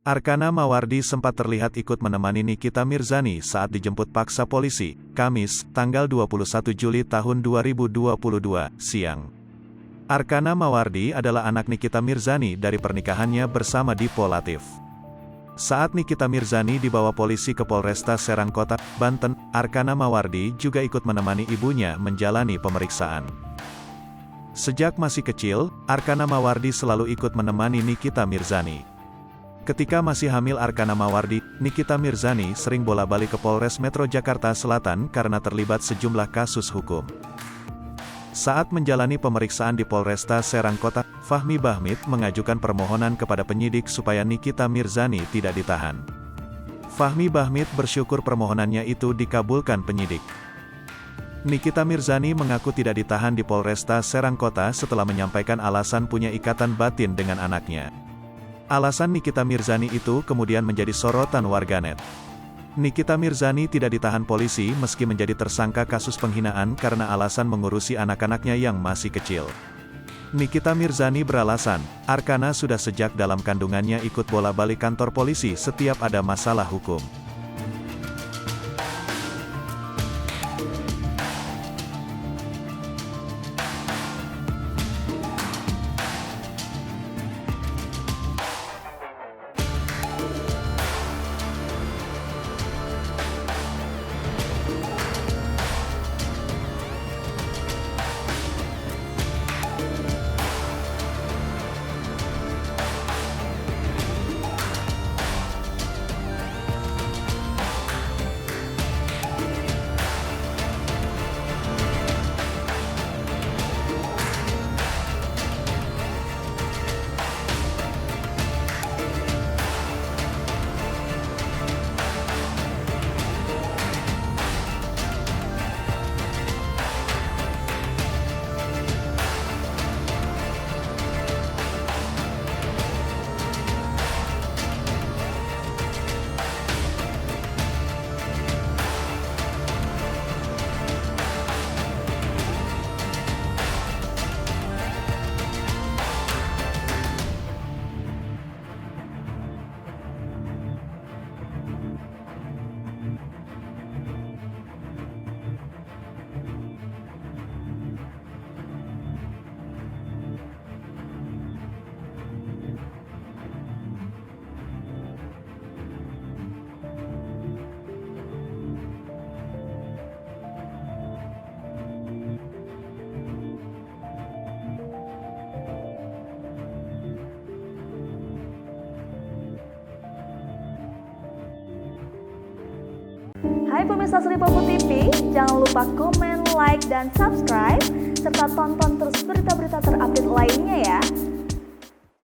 Arkana Mawardi sempat terlihat ikut menemani Nikita Mirzani saat dijemput paksa polisi, Kamis, tanggal 21 Juli tahun 2022, siang. Arkana Mawardi adalah anak Nikita Mirzani dari pernikahannya bersama Dipo Latif. Saat Nikita Mirzani dibawa polisi ke Polresta Serang Kota, Banten, Arkana Mawardi juga ikut menemani ibunya menjalani pemeriksaan. Sejak masih kecil, Arkana Mawardi selalu ikut menemani Nikita Mirzani. Ketika masih hamil Arkana Mawardi, Nikita Mirzani sering bolak-balik ke Polres Metro Jakarta Selatan karena terlibat sejumlah kasus hukum. Saat menjalani pemeriksaan di Polresta Serang Kota, Fahmi Bahmid mengajukan permohonan kepada penyidik supaya Nikita Mirzani tidak ditahan. Fahmi Bahmid bersyukur permohonannya itu dikabulkan penyidik. Nikita Mirzani mengaku tidak ditahan di Polresta Serang Kota setelah menyampaikan alasan punya ikatan batin dengan anaknya. Alasan Nikita Mirzani itu kemudian menjadi sorotan warganet. Nikita Mirzani tidak ditahan polisi meski menjadi tersangka kasus penghinaan karena alasan mengurusi anak-anaknya yang masih kecil. Nikita Mirzani beralasan, Arkana sudah sejak dalam kandungannya ikut bolak-balik kantor polisi setiap ada masalah hukum. Hai pemirsa Sri Popo TV, jangan lupa komen, like, dan subscribe, serta tonton terus berita-berita terupdate lainnya ya.